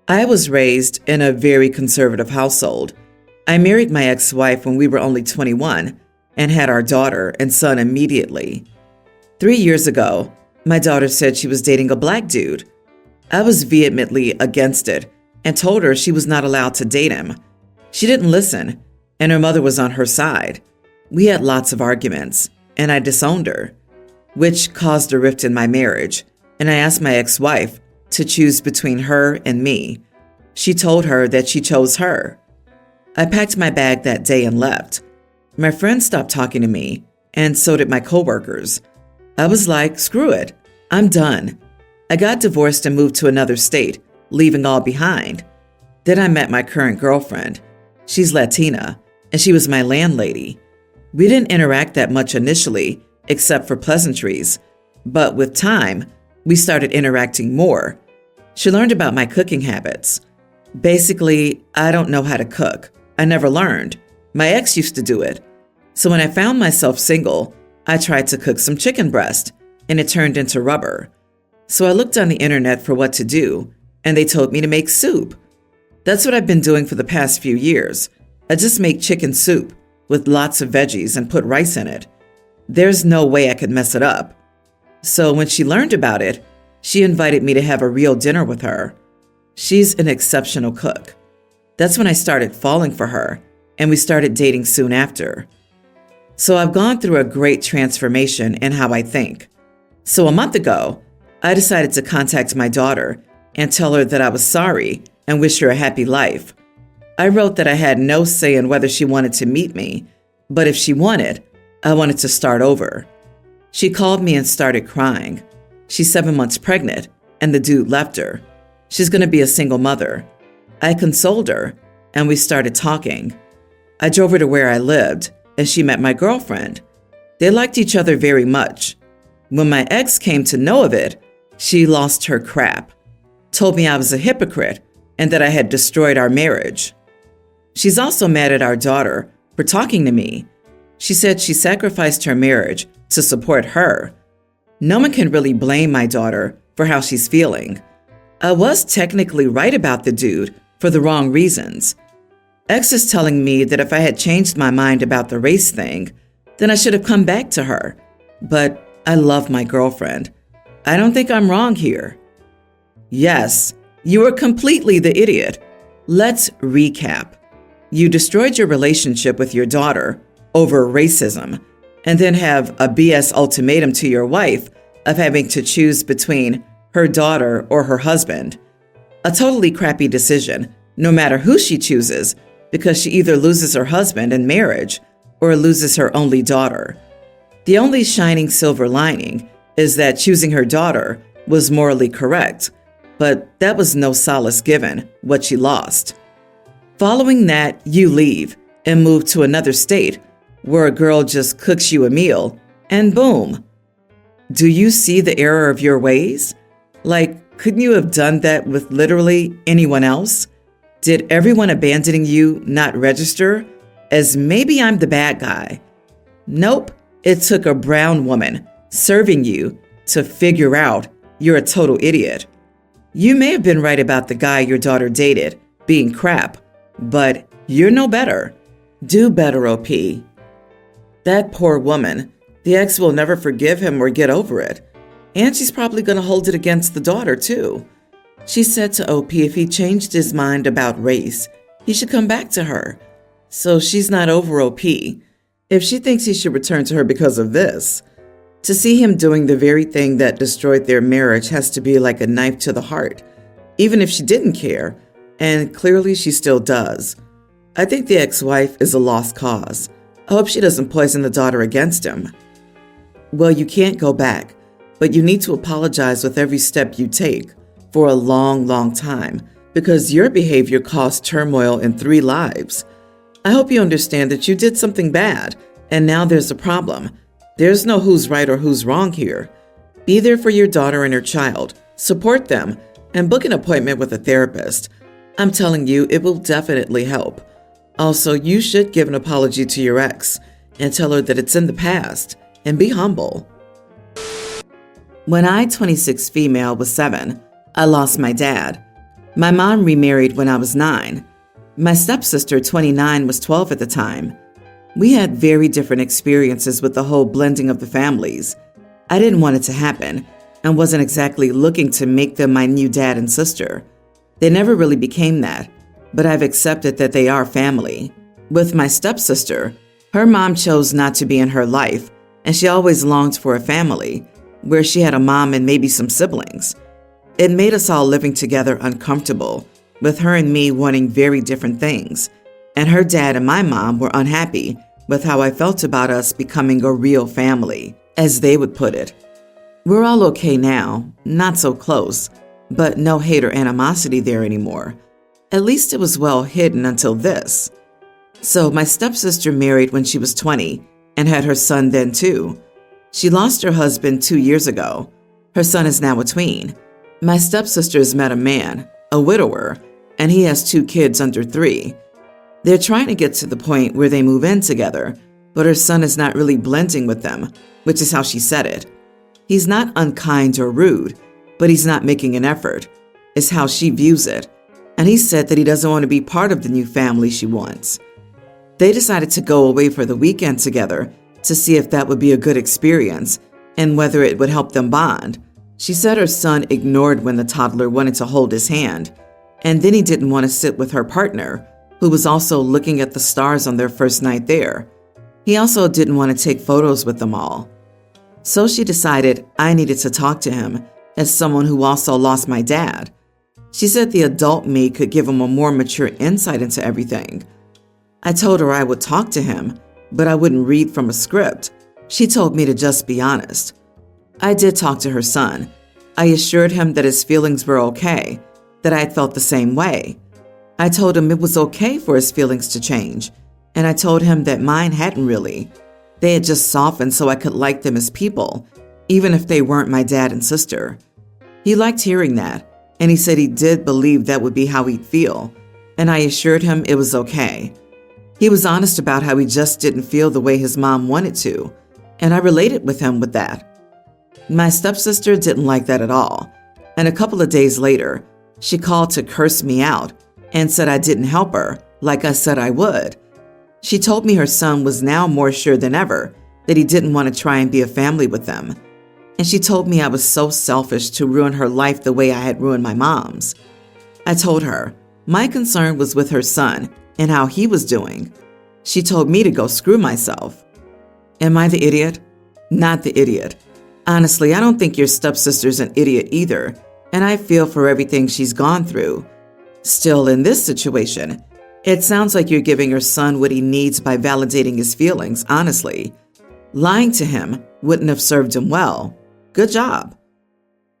I was raised in a very conservative household. I married my ex-wife when we were only 21 and had our daughter and son immediately. 3 years ago, my daughter said she was dating a black dude. I was vehemently against it and told her she was not allowed to date him. She didn't listen, and her mother was on her side. We had lots of arguments, and I disowned her, which caused a rift in my marriage, and I asked my ex-wife to choose between her and me. She told her that she chose her. I packed my bag that day and left. My friends stopped talking to me, and so did my coworkers. I was like, screw it, I'm done. I got divorced and moved to another state, leaving all behind. Then I met my current girlfriend. She's Latina, and she was my landlady. We didn't interact that much initially, except for pleasantries, but with time, we started interacting more. She learned about my cooking habits. Basically, I don't know how to cook. I never learned. My ex used to do it. So when I found myself single, I tried to cook some chicken breast, and it turned into rubber. So I looked on the internet for what to do, and they told me to make soup. That's what I've been doing for the past few years. I just make chicken soup with lots of veggies and put rice in it. There's no way I could mess it up. So when she learned about it, she invited me to have a real dinner with her. She's an exceptional cook. That's when I started falling for her, and we started dating soon after. So I've gone through a great transformation in how I think. So a month ago, I decided to contact my daughter and tell her that I was sorry and wish her a happy life. I wrote that I had no say in whether she wanted to meet me, but if she wanted, I wanted to start over. She called me and started crying. She's 7 months pregnant, and the dude left her. She's going to be a single mother. I consoled her, and we started talking. I drove her to where I lived, and she met my girlfriend. They liked each other very much. When my ex came to know of it, she lost her crap, told me I was a hypocrite, and that I had destroyed our marriage. She's also mad at our daughter for talking to me. She said she sacrificed her marriage to support her. No one can really blame my daughter for how she's feeling. I was technically right about the dude for the wrong reasons. Ex is telling me that if I had changed my mind about the race thing, then I should have come back to her. But I love my girlfriend. I don't think I'm wrong here. Yes, you were completely the idiot. Let's recap. You destroyed your relationship with your daughter over racism, and then have a BS ultimatum to your wife of having to choose between her daughter or her husband. A totally crappy decision, no matter who she chooses, because she either loses her husband in marriage or loses her only daughter. The only shining silver lining is that choosing her daughter was morally correct, but that was no solace given what she lost. Following that, you leave and move to another state where a girl just cooks you a meal, and boom. Do you see the error of your ways? Like, couldn't you have done that with literally anyone else? Did everyone abandoning you not register as maybe I'm the bad guy? Nope, it took a brown woman serving you to figure out you're a total idiot. You may have been right about the guy your daughter dated being crap, but you're no better. Do better, OP. That poor woman, the ex will never forgive him or get over it. And she's probably going to hold it against the daughter, too. She said to OP if he changed his mind about race, he should come back to her. So she's not over OP. If she thinks he should return to her because of this, to see him doing the very thing that destroyed their marriage has to be like a knife to the heart, even if she didn't care, and clearly she still does. I think the ex-wife is a lost cause. I hope she doesn't poison the daughter against him. Well, you can't go back, but you need to apologize with every step you take for a long, long time, because your behavior caused turmoil in 3 lives. I hope you understand that you did something bad, and now there's a problem. There's no who's right or who's wrong here. Be there for your daughter and her child, support them, and book an appointment with a therapist. I'm telling you, it will definitely help. Also, you should give an apology to your ex and tell her that it's in the past, and be humble. When I, 26 female, was 7, I lost my dad. My mom remarried when I was 9. My stepsister, 29, was 12 at the time. We had very different experiences with the whole blending of the families. I didn't want it to happen and wasn't exactly looking to make them my new dad and sister. They never really became that, but I've accepted that they are family. With my stepsister, her mom chose not to be in her life, and she always longed for a family, where she had a mom and maybe some siblings. It made us all living together uncomfortable, with her and me wanting very different things, and her dad and my mom were unhappy with how I felt about us becoming a real family, as they would put it. We're all okay now, not so close, but no hate or animosity there anymore. At least it was well hidden until this. So my stepsister married when she was 20 and had her son then too. She lost her husband 2 years ago. Her son is now a tween. My stepsister has met a man, a widower, and he has 2 kids under 3. They're trying to get to the point where they move in together, but her son is not really blending with them, which is how she said it. He's not unkind or rude, but he's not making an effort, is how she views it. And he said that he doesn't want to be part of the new family she wants. They decided to go away for the weekend together to see if that would be a good experience and whether it would help them bond. She said her son ignored when the toddler wanted to hold his hand, and then he didn't want to sit with her partner, who was also looking at the stars on their first night there. He also didn't want to take photos with them all. So she decided I needed to talk to him as someone who also lost my dad. She said the adult me could give him a more mature insight into everything. I told her I would talk to him, but I wouldn't read from a script. She told me to just be honest. I did talk to her son. I assured him that his feelings were okay, that I felt the same way. I told him it was okay for his feelings to change, and I told him that mine hadn't really. They had just softened so I could like them as people, even if they weren't my dad and sister. He liked hearing that, and he said he did believe that would be how he'd feel, and I assured him it was okay. He was honest about how he just didn't feel the way his mom wanted to, and I related with him with that. My stepsister didn't like that at all, and a couple of days later, she called to curse me out and said I didn't help her like I said I would. She told me her son was now more sure than ever that he didn't want to try and be a family with them. And she told me I was so selfish to ruin her life the way I had ruined my mom's. I told her my concern was with her son and how he was doing. She told me to go screw myself. Am I the idiot? Not the idiot. Honestly, I don't think your stepsister's an idiot either, and I feel for everything she's gone through. Still, in this situation, it sounds like you're giving your son what he needs by validating his feelings, honestly. Lying to him wouldn't have served him well. Good job.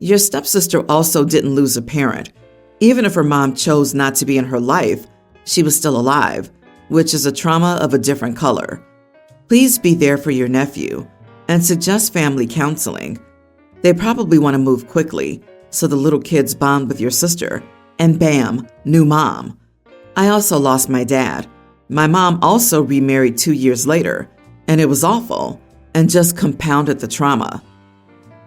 Your stepsister also didn't lose a parent. Even if her mom chose not to be in her life, she was still alive, which is a trauma of a different color. Please be there for your nephew and suggest family counseling. They probably want to move quickly so the little kids bond with your sister, and bam, new mom. I also lost my dad. My mom also remarried 2 years later, and it was awful and just compounded the trauma.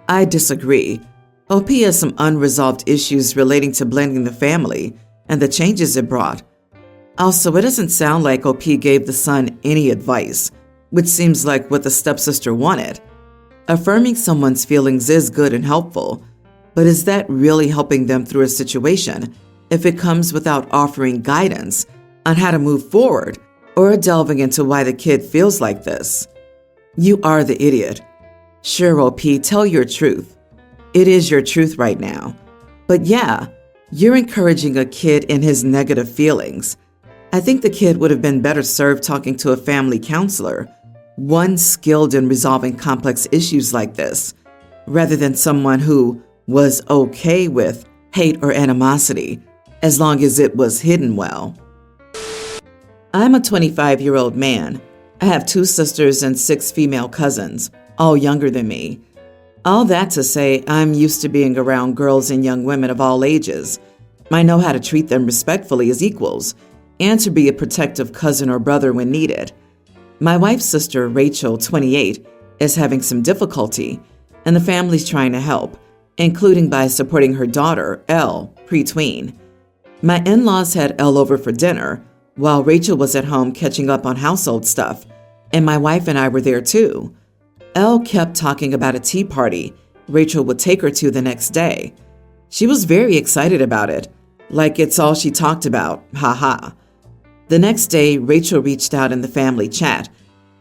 I disagree. OP has some unresolved issues relating to blending the family and the changes it brought. Also, it doesn't sound like OP gave the son any advice, which seems like what the stepsister wanted. Affirming someone's feelings is good and helpful, but is that really helping them through a situation if it comes without offering guidance on how to move forward or delving into why the kid feels like this? You are the idiot. Sure, OP, tell your truth. It is your truth right now. But yeah, you're encouraging a kid in his negative feelings. I think the kid would have been better served talking to a family counselor, one skilled in resolving complex issues like this, rather than someone who was okay with hate or animosity, as long as it was hidden well. I'm a 25-year-old man. I have 2 sisters and 6 female cousins, all younger than me. All that to say, I'm used to being around girls and young women of all ages. I know how to treat them respectfully as equals, and to be a protective cousin or brother when needed. My wife's sister, Rachel, 28, is having some difficulty, and the family's trying to help, including by supporting her daughter, Elle, pre-tween. My in-laws had Elle over for dinner, while Rachel was at home catching up on household stuff, and my wife and I were there too. Elle kept talking about a tea party Rachel would take her to the next day. She was very excited about it, like it's all she talked about, haha. The next day, Rachel reached out in the family chat,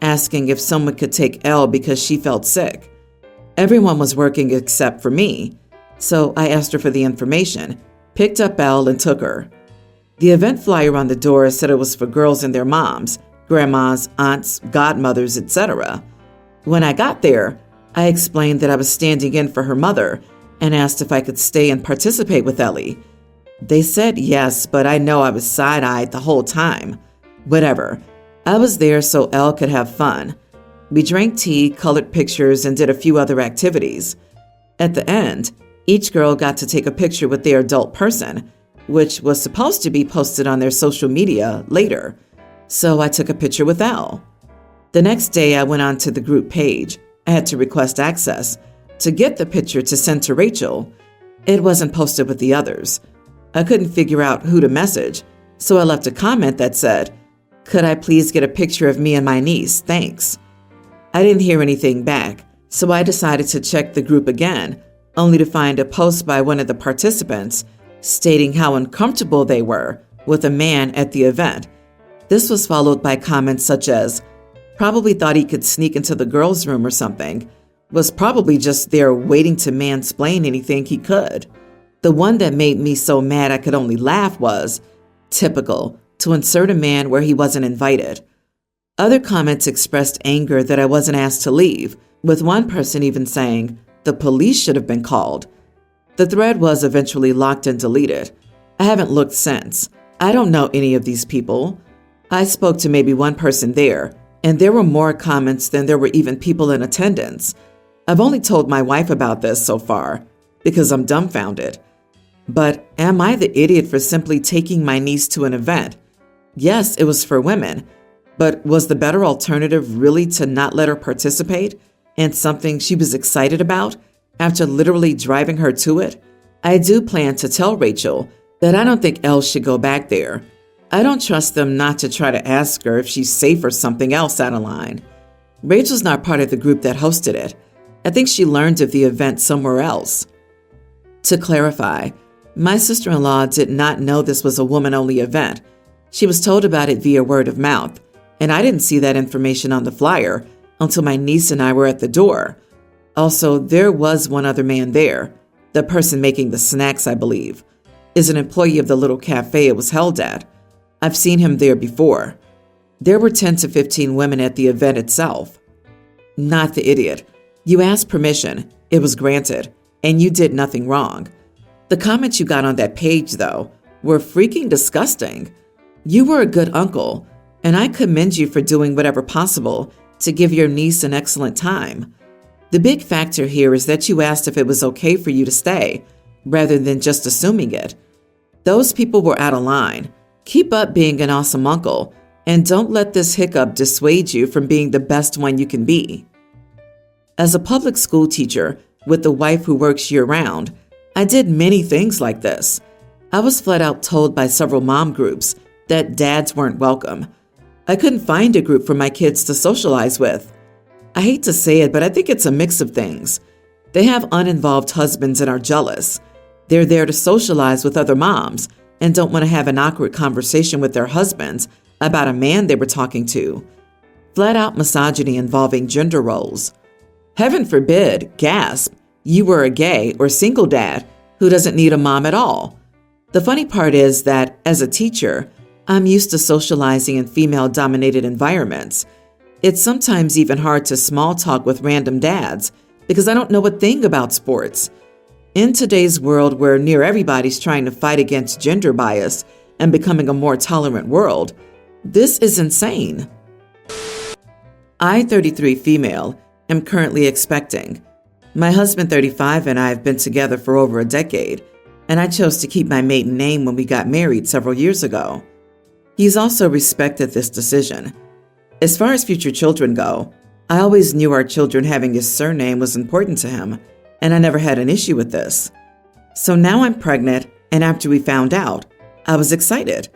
asking if someone could take Elle because she felt sick. Everyone was working except for me, so I asked her for the information, picked up Elle, and took her. The event flyer on the door said it was for girls and their moms, grandmas, aunts, godmothers, etc. When I got there, I explained that I was standing in for her mother and asked if I could stay and participate with Ellie. They said yes, but I know I was side-eyed the whole time. Whatever. I was there so Elle could have fun. We drank tea, colored pictures, and did a few other activities. At the end, each girl got to take a picture with their adult person, which was supposed to be posted on their social media later. So I took a picture with Elle. The next day, I went on to the group page. I had to request access to get the picture to send to Rachel. It wasn't posted with the others. I couldn't figure out who to message, so I left a comment that said, "Could I please get a picture of me and my niece? Thanks." I didn't hear anything back, so I decided to check the group again, only to find a post by one of the participants stating how uncomfortable they were with a man at the event. This was followed by comments such as, "Probably thought he could sneak into the girls' room or something. Was probably just there waiting to mansplain anything he could." The one that made me so mad I could only laugh was, "Typical, to insert a man where he wasn't invited." Other comments expressed anger that I wasn't asked to leave, with one person even saying, "The police should have been called." The thread was eventually locked and deleted. I haven't looked since. I don't know any of these people. I spoke to maybe one person there, and there were more comments than there were even people in attendance. I've only told my wife about this so far, because I'm dumbfounded. But am I the idiot for simply taking my niece to an event? Yes, it was for women, but was the better alternative really to not let her participate in something she was excited about after literally driving her to it? I do plan to tell Rachel that I don't think Elle should go back there. I don't trust them not to try to ask her if she's safe or something else out of line. Rachel's not part of the group that hosted it. I think she learned of the event somewhere else. To clarify, my sister-in-law did not know this was a woman-only event. She was told about it via word of mouth, and I didn't see that information on the flyer until my niece and I were at the door. Also, there was one other man there. The person making the snacks, I believe, is an employee of the little cafe it was held at. I've seen him there before. There were 10 to 15 women at the event itself. Not the idiot. You asked permission, it was granted, and you did nothing wrong. The comments you got on that page, though, were freaking disgusting. You were a good uncle, and I commend you for doing whatever possible to give your niece an excellent time. The big factor here is that you asked if it was okay for you to stay, rather than just assuming it. Those people were out of line. Keep up being an awesome uncle, and don't let this hiccup dissuade you from being the best one you can be. As a public school teacher with a wife who works year-round, I did many things like this. I was flat out told by several mom groups that dads weren't welcome. I couldn't find a group for my kids to socialize with. I hate to say it, but I think it's a mix of things. They have uninvolved husbands and are jealous. They're there to socialize with other moms and don't want to have an awkward conversation with their husbands about a man they were talking to. Flat out misogyny involving gender roles. Heaven forbid, gasp, you were a gay or single dad who doesn't need a mom at all. The funny part is that, as a teacher, I'm used to socializing in female-dominated environments. It's sometimes even hard to small talk with random dads because I don't know a thing about sports. In today's world where near everybody's trying to fight against gender bias and becoming a more tolerant world, this is insane. I, 33 female, am currently expecting. My husband, 35, and I have been together for over a decade, and I chose to keep my maiden name when we got married several years ago. He's also respected this decision. As far as future children go, I always knew our children having his surname was important to him, and I never had an issue with this. So now I'm pregnant, and after we found out, I was excited.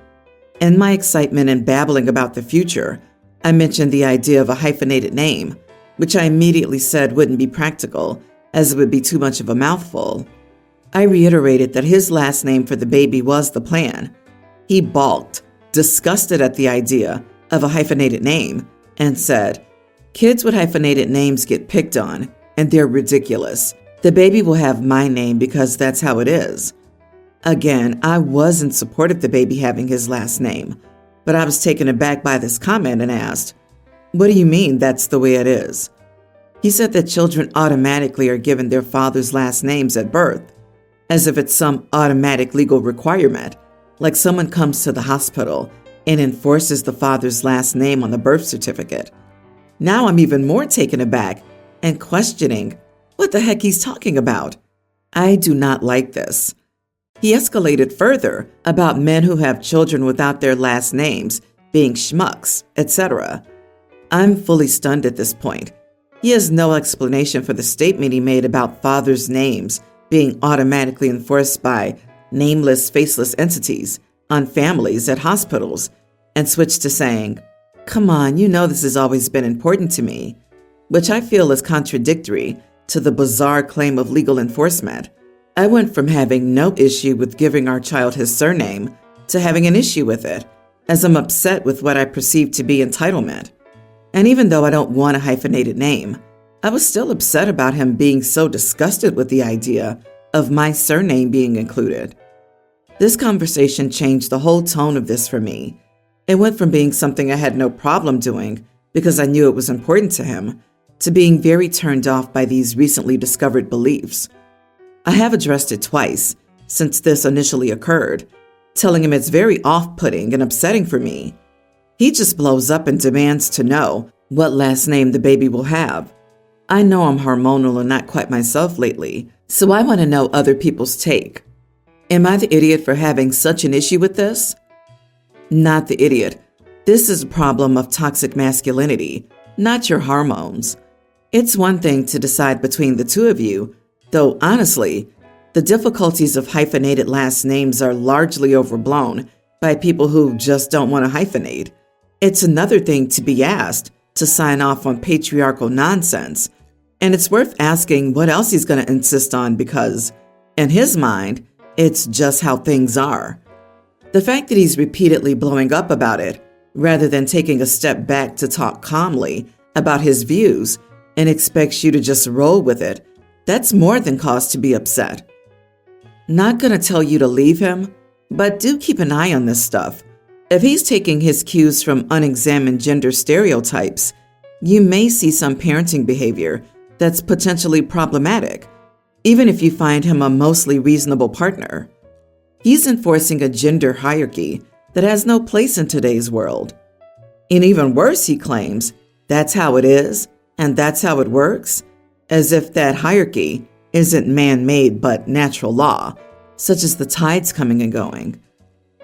In my excitement and babbling about the future, I mentioned the idea of a hyphenated name, which I immediately said wouldn't be practical, as it would be too much of a mouthful. I reiterated that his last name for the baby was the plan. He balked, disgusted at the idea of a hyphenated name, and said, "Kids with hyphenated names get picked on, and they're ridiculous. The baby will have my name because that's how it is." Again, I was in support of the baby having his last name, but I was taken aback by this comment and asked, "What do you mean that's the way it is?" He said that children automatically are given their father's last names at birth, as if it's some automatic legal requirement, like someone comes to the hospital and enforces the father's last name on the birth certificate. Now I'm even more taken aback and questioning what the heck he's talking about. I do not like this. He escalated further about men who have children without their last names being schmucks, etc. I'm fully stunned at this point. He has no explanation for the statement he made about fathers' names being automatically enforced by nameless, faceless entities on families at hospitals, and switched to saying, "Come on, you know this has always been important to me," which I feel is contradictory to the bizarre claim of legal enforcement. I went from having no issue with giving our child his surname to having an issue with it, as I'm upset with what I perceive to be entitlement. And even though I don't want a hyphenated name, I was still upset about him being so disgusted with the idea of my surname being included. This conversation changed the whole tone of this for me. It went from being something I had no problem doing because I knew it was important to him, to being very turned off by these recently discovered beliefs. I have addressed it twice since this initially occurred, telling him it's very off-putting and upsetting for me. He just blows up and demands to know what last name the baby will have. I know I'm hormonal and not quite myself lately, so I want to know other people's take. Am I the idiot for having such an issue with this? Not the idiot. This is a problem of toxic masculinity, not your hormones. It's one thing to decide between the two of you, though honestly, the difficulties of hyphenated last names are largely overblown by people who just don't want to hyphenate. It's another thing to be asked to sign off on patriarchal nonsense, and it's worth asking what else he's going to insist on because, in his mind, it's just how things are. The fact that he's repeatedly blowing up about it, rather than taking a step back to talk calmly about his views and expects you to just roll with it, that's more than cause to be upset. Not gonna tell you to leave him, but do keep an eye on this stuff. If he's taking his cues from unexamined gender stereotypes, you may see some parenting behavior that's potentially problematic, even if you find him a mostly reasonable partner. He's enforcing a gender hierarchy that has no place in today's world. And even worse, he claims, that's how it is, and that's how it works, as if that hierarchy isn't man-made but natural law, such as the tides coming and going.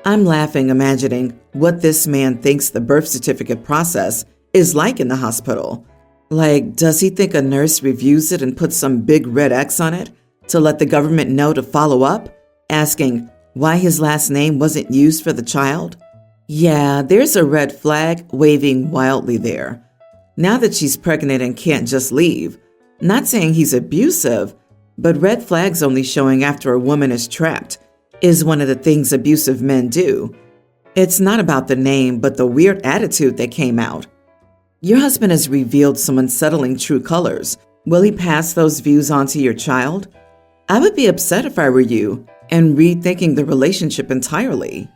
I'm laughing imagining what this man thinks the birth certificate process is like in the hospital. Like, does he think a nurse reviews it and puts some big red X on it to let the government know to follow up, asking why his last name wasn't used for the child? Yeah, there's a red flag waving wildly there. Now that she's pregnant and can't just leave, not saying he's abusive, but red flags only showing after a woman is trapped is one of the things abusive men do. It's not about the name, but the weird attitude that came out. Your husband has revealed some unsettling true colors. Will he pass those views on to your child? I would be upset if I were you and rethinking the relationship entirely.